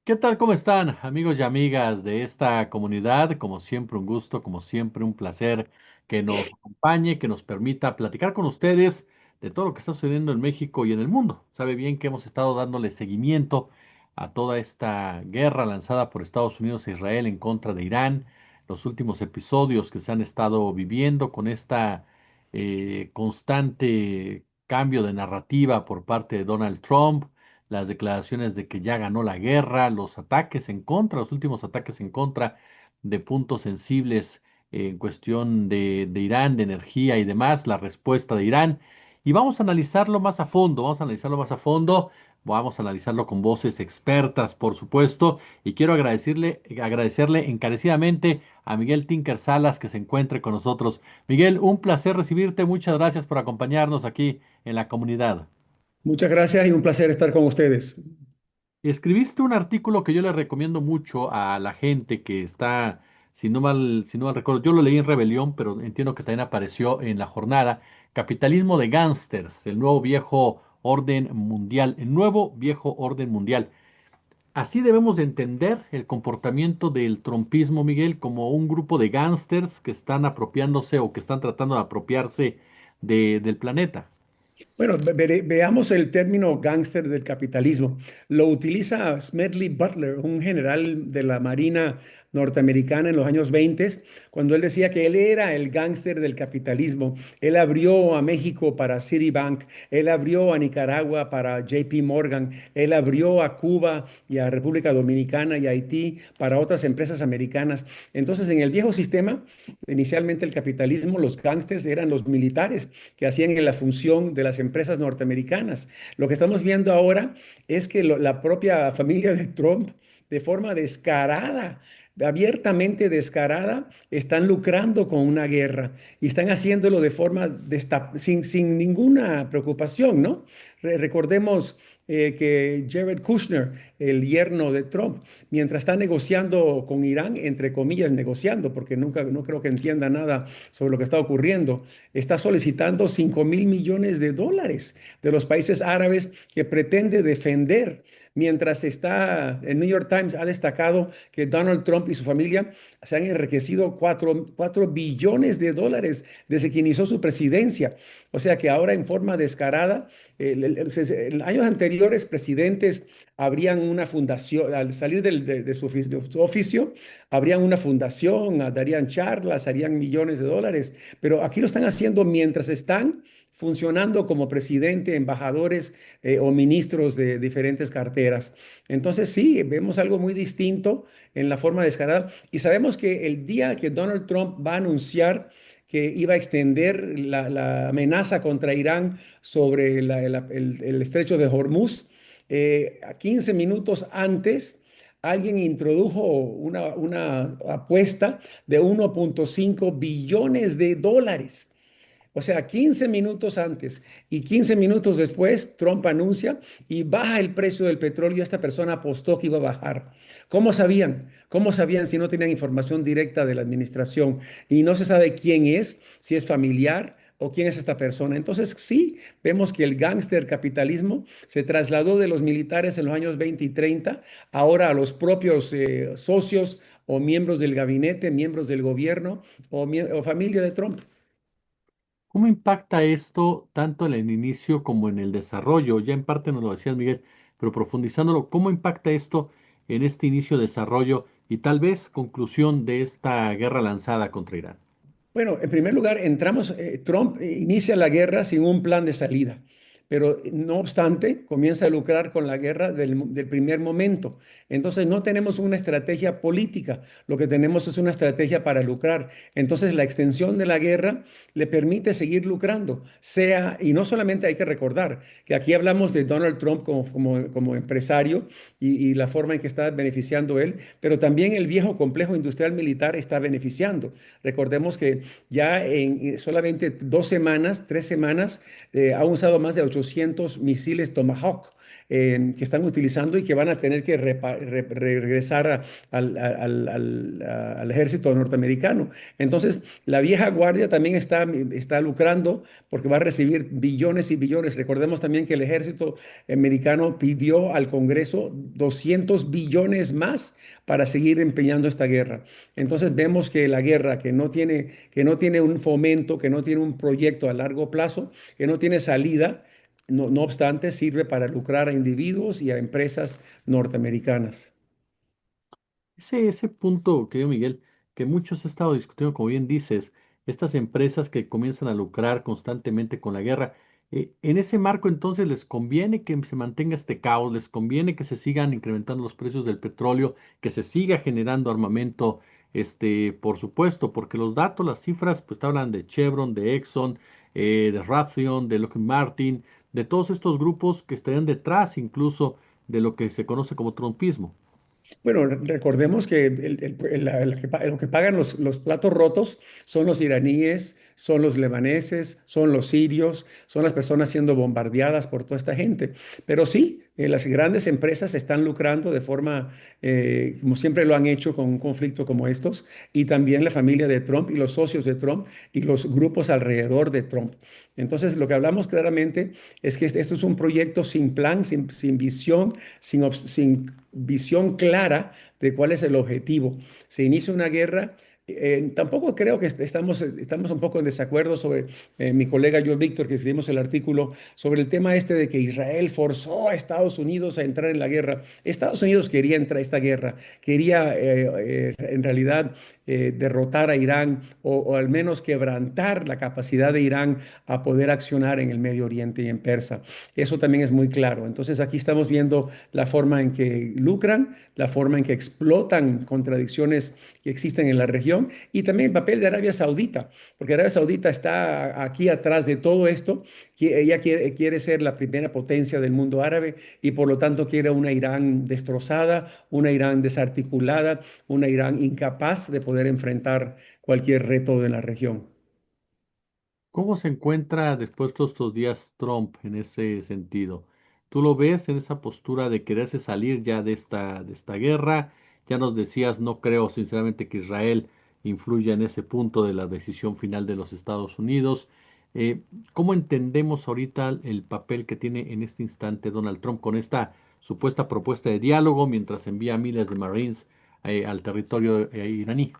¿Qué tal? ¿Cómo están, amigos y amigas de esta comunidad? Como siempre, un gusto, como siempre, un placer que nos acompañe, que nos permita platicar con ustedes de todo lo que está sucediendo en México y en el mundo. Sabe bien que hemos estado dándole seguimiento a toda esta guerra lanzada por Estados Unidos e Israel en contra de Irán, los últimos episodios que se han estado viviendo con esta constante cambio de narrativa por parte de Donald Trump, las declaraciones de que ya ganó la guerra, los ataques en contra, los últimos ataques en contra de puntos sensibles en cuestión de Irán, de energía y demás, la respuesta de Irán. Y vamos a analizarlo más a fondo, vamos a analizarlo más a fondo, vamos a analizarlo con voces expertas, por supuesto, y quiero agradecerle encarecidamente a Miguel Tinker Salas que se encuentre con nosotros. Miguel, un placer recibirte, muchas gracias por acompañarnos aquí en la comunidad. Muchas gracias y un placer estar con ustedes. Escribiste un artículo que yo le recomiendo mucho a la gente que está, si no mal recuerdo, yo lo leí en Rebelión, pero entiendo que también apareció en La Jornada, Capitalismo de Gángsters, el nuevo viejo orden mundial, el nuevo viejo orden mundial. Así debemos de entender el comportamiento del trumpismo, Miguel, como un grupo de gángsters que están apropiándose o que están tratando de apropiarse del planeta. Bueno, veamos el término gángster del capitalismo. Lo utiliza Smedley Butler, un general de la Marina norteamericana en los años 20, cuando él decía que él era el gángster del capitalismo. Él abrió a México para Citibank, él abrió a Nicaragua para JP Morgan, él abrió a Cuba y a República Dominicana y Haití para otras empresas americanas. Entonces, en el viejo sistema, inicialmente el capitalismo, los gángsters eran los militares que hacían la función de las empresas norteamericanas. Lo que estamos viendo ahora es que la propia familia de Trump, de forma descarada, abiertamente descarada, están lucrando con una guerra y están haciéndolo de forma sin ninguna preocupación, ¿no? Recordemos que Jared Kushner, el yerno de Trump, mientras está negociando con Irán, entre comillas, negociando, porque nunca, no creo que entienda nada sobre lo que está ocurriendo, está solicitando 5.000 millones de dólares de los países árabes que pretende defender. Mientras está, el New York Times ha destacado que Donald Trump y su familia se han enriquecido 4 billones de dólares desde que inició su presidencia. O sea que ahora en forma descarada, en años anteriores, presidentes abrían una fundación, al salir de su oficio, abrían una fundación, darían charlas, harían millones de dólares, pero aquí lo están haciendo mientras están funcionando como presidente, embajadores o ministros de diferentes carteras. Entonces sí, vemos algo muy distinto en la forma descarada y sabemos que el día que Donald Trump va a anunciar que iba a extender la amenaza contra Irán sobre el estrecho de Hormuz, a 15 minutos antes, alguien introdujo una apuesta de 1,5 billones de dólares. O sea, 15 minutos antes y 15 minutos después, Trump anuncia y baja el precio del petróleo y esta persona apostó que iba a bajar. ¿Cómo sabían? ¿Cómo sabían si no tenían información directa de la administración? Y no se sabe quién es, si es familiar o quién es esta persona. Entonces, sí, vemos que el gángster capitalismo se trasladó de los militares en los años 20 y 30 ahora a los propios socios o miembros del gabinete, miembros del gobierno o familia de Trump. ¿Cómo impacta esto tanto en el inicio como en el desarrollo? Ya en parte nos lo decías, Miguel, pero profundizándolo, ¿cómo impacta esto en este inicio, desarrollo y tal vez conclusión de esta guerra lanzada contra Irán? Bueno, en primer lugar, Trump inicia la guerra sin un plan de salida, pero no obstante, comienza a lucrar con la guerra del primer momento. Entonces, no tenemos una estrategia política, lo que tenemos es una estrategia para lucrar. Entonces, la extensión de la guerra le permite seguir lucrando, y no solamente hay que recordar que aquí hablamos de Donald Trump como empresario y la forma en que está beneficiando él, pero también el viejo complejo industrial militar está beneficiando. Recordemos que ya en solamente 2 semanas, 3 semanas, ha usado más de 800 misiles Tomahawk. que están utilizando y que van a tener que regresar al ejército norteamericano. Entonces, la vieja guardia también está lucrando porque va a recibir billones y billones. Recordemos también que el ejército americano pidió al Congreso 200 billones más para seguir empeñando esta guerra. Entonces vemos que la guerra que no tiene un fomento, que no tiene un proyecto a largo plazo, que no tiene salida, no obstante, sirve para lucrar a individuos y a empresas norteamericanas. Ese punto, querido Miguel, que muchos han estado discutiendo, como bien dices, estas empresas que comienzan a lucrar constantemente con la guerra, en ese marco entonces les conviene que se mantenga este caos, les conviene que se sigan incrementando los precios del petróleo, que se siga generando armamento, por supuesto, porque los datos, las cifras, pues te hablan de Chevron, de Exxon, de Raytheon, de Lockheed Martin, de todos estos grupos que estarían detrás incluso de lo que se conoce como trumpismo. Bueno, recordemos que lo que pagan los platos rotos son los iraníes, son los libaneses, son los sirios, son las personas siendo bombardeadas por toda esta gente. Pero sí, las grandes empresas están lucrando de forma, como siempre lo han hecho con un conflicto como estos, y también la familia de Trump y los socios de Trump y los grupos alrededor de Trump. Entonces, lo que hablamos claramente es que esto es un proyecto sin plan, sin visión, sin visión clara de cuál es el objetivo. Se inicia una guerra. Tampoco creo que estamos un poco en desacuerdo sobre mi colega yo, Víctor, que escribimos el artículo sobre el tema este de que Israel forzó a Estados Unidos a entrar en la guerra. Estados Unidos quería entrar a esta guerra, quería en realidad derrotar a Irán o al menos quebrantar la capacidad de Irán a poder accionar en el Medio Oriente y en Persa. Eso también es muy claro. Entonces aquí estamos viendo la forma en que lucran, la forma en que explotan contradicciones que existen en la región y también el papel de Arabia Saudita, porque Arabia Saudita está aquí atrás de todo esto, que ella quiere ser la primera potencia del mundo árabe y por lo tanto quiere una Irán destrozada, una Irán desarticulada, una Irán incapaz de poder enfrentar cualquier reto de la región. ¿Cómo se encuentra después de todos estos días Trump en ese sentido? ¿Tú lo ves en esa postura de quererse salir ya de esta guerra? Ya nos decías, no creo sinceramente que Israel influya en ese punto de la decisión final de los Estados Unidos. Eh, ¿Cómo entendemos ahorita el papel que tiene en este instante Donald Trump con esta supuesta propuesta de diálogo mientras envía miles de Marines al territorio iraní?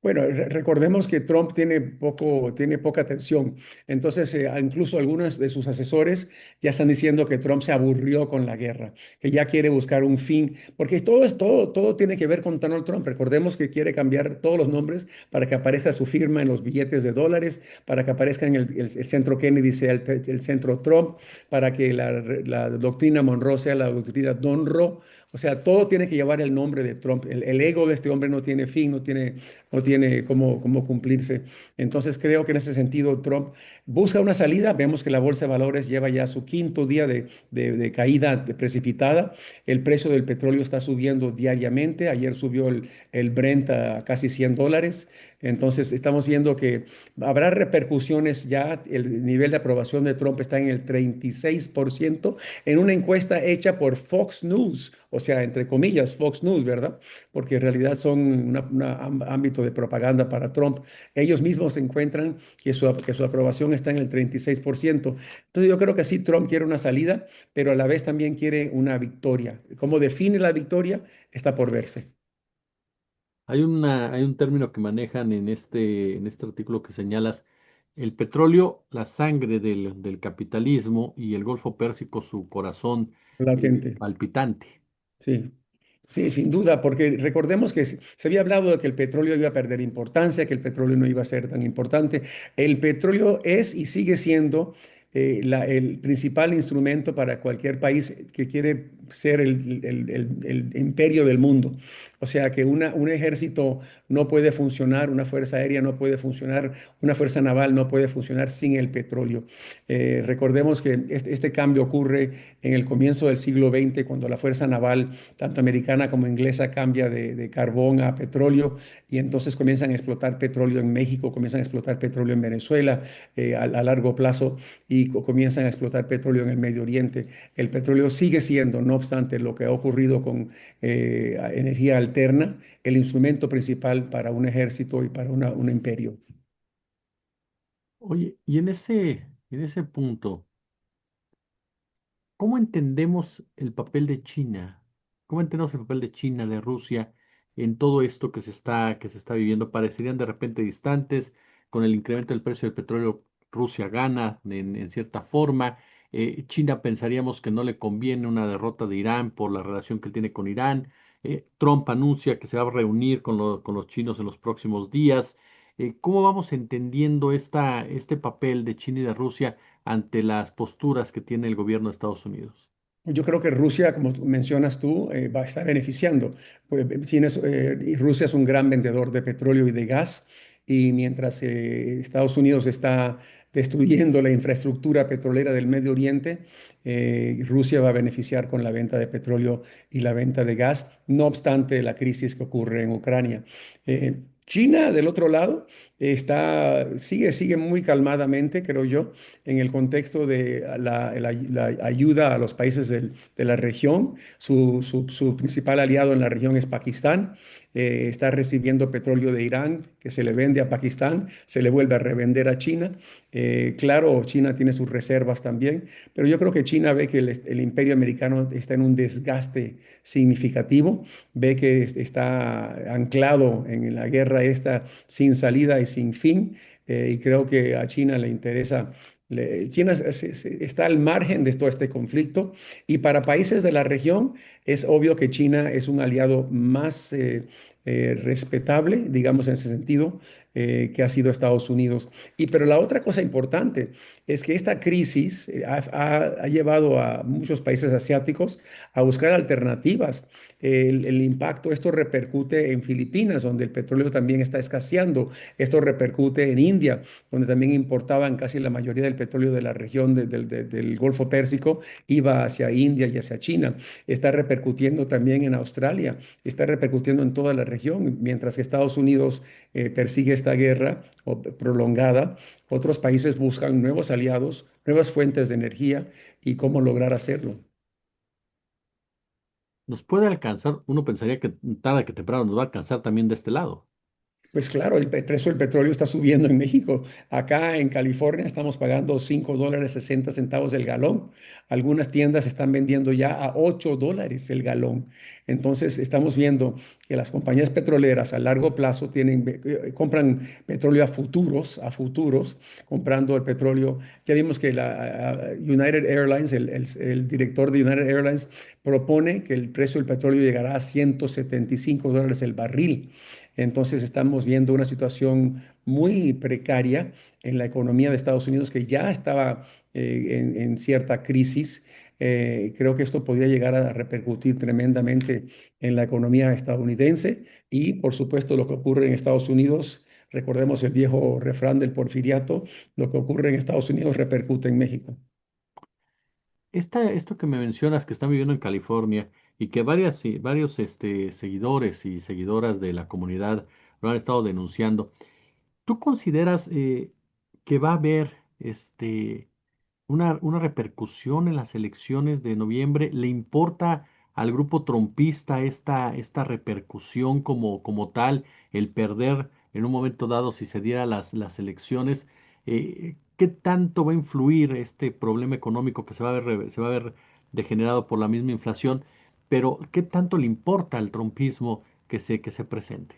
Bueno, recordemos que Trump tiene poca atención. Entonces, incluso algunos de sus asesores ya están diciendo que Trump se aburrió con la guerra, que ya quiere buscar un fin, porque todo tiene que ver con Donald Trump. Recordemos que quiere cambiar todos los nombres para que aparezca su firma en los billetes de dólares, para que aparezca en el centro Kennedy sea el centro Trump, para que la doctrina Monroe sea la doctrina Donro. O sea, todo tiene que llevar el nombre de Trump. El ego de este hombre no tiene fin, no tiene cómo cumplirse. Entonces creo que en ese sentido Trump busca una salida. Vemos que la bolsa de valores lleva ya su quinto día de caída precipitada. El precio del petróleo está subiendo diariamente. Ayer subió el Brent a casi $100. Entonces estamos viendo que habrá repercusiones ya. El nivel de aprobación de Trump está en el 36% en una encuesta hecha por Fox News, o sea, entre comillas, Fox News, ¿verdad? Porque en realidad son un ámbito de propaganda para Trump. Ellos mismos encuentran que su aprobación está en el 36%. Entonces yo creo que sí, Trump quiere una salida, pero a la vez también quiere una victoria. ¿Cómo define la victoria? Está por verse. Hay un término que manejan en este artículo que señalas, el petróleo, la sangre del capitalismo y el Golfo Pérsico, su corazón Latente. palpitante. Sí. Sí, sin duda, porque recordemos que se había hablado de que el petróleo iba a perder importancia, que el petróleo no iba a ser tan importante. El petróleo es y sigue siendo el principal instrumento para cualquier país que quiere ser el imperio del mundo. O sea que un ejército no puede funcionar, una fuerza aérea no puede funcionar, una fuerza naval no puede funcionar sin el petróleo. Recordemos que este cambio ocurre en el comienzo del siglo XX, cuando la fuerza naval, tanto americana como inglesa, cambia de carbón a petróleo y entonces comienzan a explotar petróleo en México, comienzan a explotar petróleo en Venezuela a largo plazo y comienzan a explotar petróleo en el Medio Oriente. El petróleo sigue siendo, no obstante, lo que ha ocurrido con energía alterna, el instrumento principal para un ejército y para un imperio. Oye, y en ese punto, ¿cómo entendemos el papel de China? ¿Cómo entendemos el papel de China, de Rusia, en todo esto que se está viviendo? Parecerían de repente distantes, con el incremento del precio del petróleo, Rusia gana en cierta forma. China pensaríamos que no le conviene una derrota de Irán por la relación que él tiene con Irán. Trump anuncia que se va a reunir con los chinos en los próximos días. ¿Cómo vamos entendiendo este papel de China y de Rusia ante las posturas que tiene el gobierno de Estados Unidos? Yo creo que Rusia, como tú mencionas tú, va a estar beneficiando. Pues, y Rusia es un gran vendedor de petróleo y de gas, y mientras Estados Unidos está destruyendo la infraestructura petrolera del Medio Oriente, Rusia va a beneficiar con la venta de petróleo y la venta de gas, no obstante la crisis que ocurre en Ucrania. China, del otro lado, sigue muy calmadamente, creo yo, en el contexto de la ayuda a los países de la región. Su principal aliado en la región es Pakistán. Está recibiendo petróleo de Irán que se le vende a Pakistán, se le vuelve a revender a China. Claro, China tiene sus reservas también, pero yo creo que China ve que el imperio americano está en un desgaste significativo, ve que está anclado en la guerra esta sin salida y sin fin, y creo que a China le interesa. China está al margen de todo este conflicto y para países de la región es obvio que China es un aliado más respetable, digamos en ese sentido, que ha sido Estados Unidos. Pero la otra cosa importante es que esta crisis ha llevado a muchos países asiáticos a buscar alternativas. El impacto, esto repercute en Filipinas, donde el petróleo también está escaseando. Esto repercute en India, donde también importaban casi la mayoría del petróleo de la región del Golfo Pérsico, iba hacia India y hacia China. Está repercutiendo también en Australia, está repercutiendo en toda la región, mientras que Estados Unidos persigue esta guerra prolongada. Otros países buscan nuevos aliados, nuevas fuentes de energía y cómo lograr hacerlo. Nos puede alcanzar, uno pensaría que tarde que temprano nos va a alcanzar también de este lado. Pues claro, el precio del petróleo está subiendo en México. Acá en California estamos pagando $5.60 el galón. Algunas tiendas están vendiendo ya a $8 el galón. Entonces estamos viendo que las compañías petroleras a largo plazo compran petróleo a futuros, comprando el petróleo. Ya vimos que United Airlines, el director de United Airlines, propone que el precio del petróleo llegará a $175 el barril. Entonces estamos viendo una situación muy precaria en la economía de Estados Unidos que ya estaba en cierta crisis. Creo que esto podría llegar a repercutir tremendamente en la economía estadounidense y, por supuesto, lo que ocurre en Estados Unidos. Recordemos el viejo refrán del porfiriato, lo que ocurre en Estados Unidos repercute en México. Esto que me mencionas que están viviendo en California y que varios seguidores y seguidoras de la comunidad lo han estado denunciando, ¿tú consideras que va a haber una repercusión en las elecciones de noviembre? ¿Le importa al grupo trompista esta repercusión como tal, el perder en un momento dado si se diera las elecciones? ¿Qué tanto va a influir este problema económico que se va a ver degenerado por la misma inflación? Pero ¿qué tanto le importa al trompismo que se presente?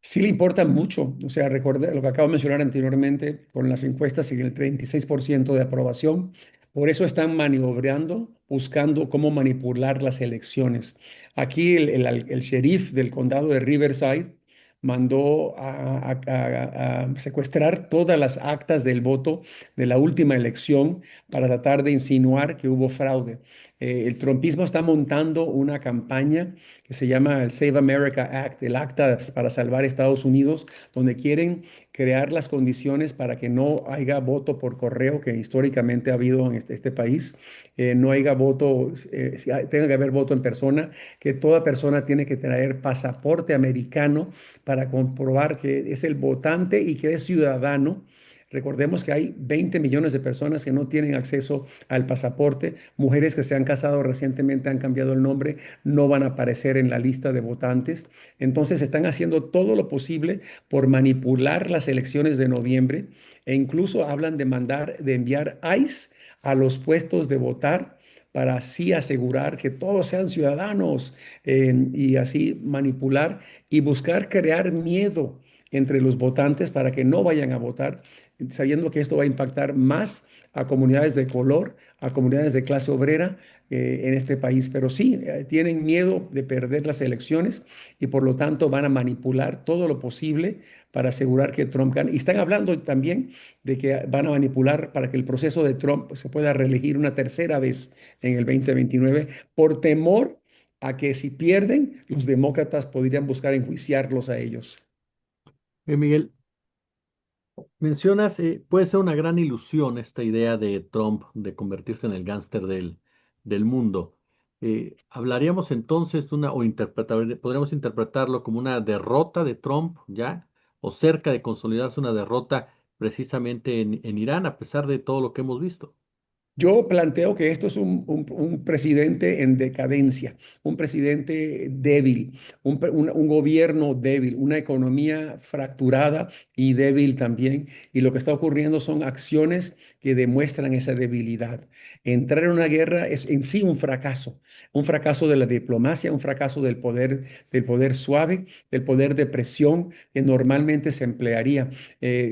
Sí le importa mucho, o sea, recuerda lo que acabo de mencionar anteriormente con las encuestas y el 36% de aprobación. Por eso están maniobrando, buscando cómo manipular las elecciones. Aquí el sheriff del condado de Riverside mandó a secuestrar todas las actas del voto de la última elección para tratar de insinuar que hubo fraude. El trumpismo está montando una campaña que se llama el Save America Act, el acta para salvar Estados Unidos, donde quieren crear las condiciones para que no haya voto por correo, que históricamente ha habido en este país, no haya voto, tenga que haber voto en persona, que toda persona tiene que traer pasaporte americano para comprobar que es el votante y que es ciudadano. Recordemos que hay 20 millones de personas que no tienen acceso al pasaporte. Mujeres que se han casado recientemente han cambiado el nombre, no van a aparecer en la lista de votantes. Entonces están haciendo todo lo posible por manipular las elecciones de noviembre e incluso hablan de de enviar ICE a los puestos de votar para así asegurar que todos sean ciudadanos y así manipular y buscar crear miedo entre los votantes para que no vayan a votar, sabiendo que esto va a impactar más a comunidades de color, a comunidades de clase obrera en este país. Pero sí, tienen miedo de perder las elecciones y por lo tanto van a manipular todo lo posible para asegurar que Trump gane. Y están hablando también de que van a manipular para que el proceso de Trump se pueda reelegir una tercera vez en el 2029 por temor a que si pierden, los demócratas podrían buscar enjuiciarlos a ellos. Miguel, mencionas, puede ser una gran ilusión esta idea de Trump de convertirse en el gángster del mundo. ¿Hablaríamos entonces de una, podríamos interpretarlo como una derrota de Trump ya, o cerca de consolidarse una derrota precisamente en Irán, a pesar de todo lo que hemos visto? Yo planteo que esto es un presidente en decadencia, un presidente débil, un gobierno débil, una economía fracturada y débil también. Y lo que está ocurriendo son acciones que demuestran esa debilidad. Entrar en una guerra es en sí un fracaso de la diplomacia, un fracaso del poder suave, del poder de presión que normalmente se emplearía.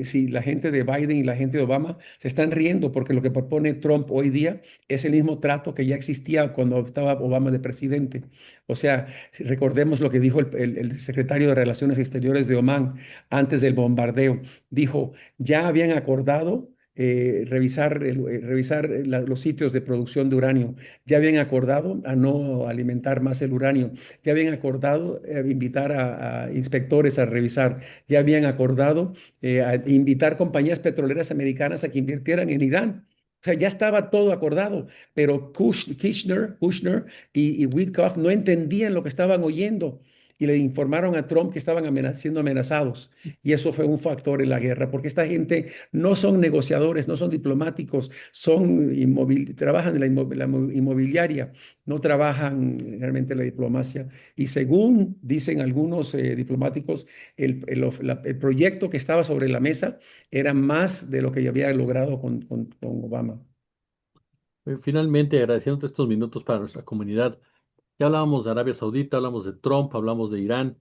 Si la gente de Biden y la gente de Obama se están riendo porque lo que propone Trump hoy día es el mismo trato que ya existía cuando estaba Obama de presidente. O sea, si recordemos lo que dijo el secretario de Relaciones Exteriores de Omán antes del bombardeo. Dijo, ya habían acordado revisar los sitios de producción de uranio. Ya habían acordado a no alimentar más el uranio. Ya habían acordado invitar a inspectores a revisar. Ya habían acordado a invitar compañías petroleras americanas a que invirtieran en Irán. O sea, ya estaba todo acordado, pero Kushner y Witkoff no entendían lo que estaban oyendo y le informaron a Trump que estaban siendo amenazados. Y eso fue un factor en la guerra, porque esta gente no son negociadores, no son diplomáticos, trabajan en la inmobiliaria, no trabajan realmente en la diplomacia. Y según dicen algunos diplomáticos, el proyecto que estaba sobre la mesa era más de lo que ya había logrado con Obama. Finalmente, agradeciendo estos minutos para nuestra comunidad, ya hablábamos de Arabia Saudita, hablamos de Trump, hablamos de Irán.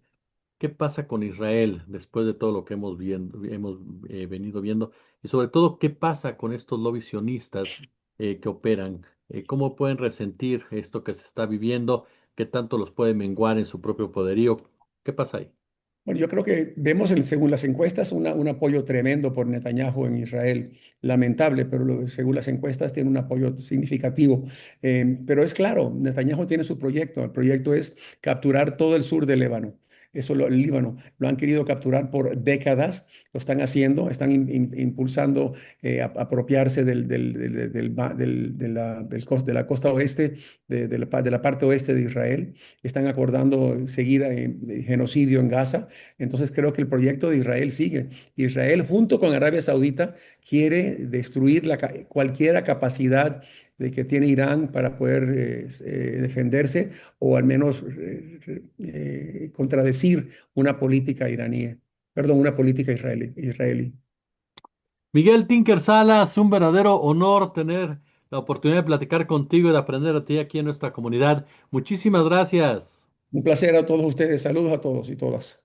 ¿Qué pasa con Israel después de todo lo que hemos venido viendo? Y sobre todo, ¿qué pasa con estos lobbies sionistas que operan? ¿Cómo pueden resentir esto que se está viviendo? ¿Qué tanto los puede menguar en su propio poderío? ¿Qué pasa ahí? Bueno, yo creo que vemos según las encuestas un apoyo tremendo por Netanyahu en Israel. Lamentable, pero según las encuestas tiene un apoyo significativo. Pero es claro, Netanyahu tiene su proyecto. El proyecto es capturar todo el sur del Líbano. El Líbano lo han querido capturar por décadas, lo están haciendo, están impulsando apropiarse de la costa oeste, de la parte oeste de Israel. Están acordando seguir genocidio en Gaza. Entonces creo que el proyecto de Israel sigue. Israel junto con Arabia Saudita quiere destruir cualquier capacidad de que tiene Irán para poder defenderse o al menos contradecir una política iraní, perdón, una política israelí. Miguel Tinker Salas, un verdadero honor tener la oportunidad de platicar contigo y de aprender a ti aquí en nuestra comunidad. Muchísimas gracias. Un placer a todos ustedes. Saludos a todos y todas.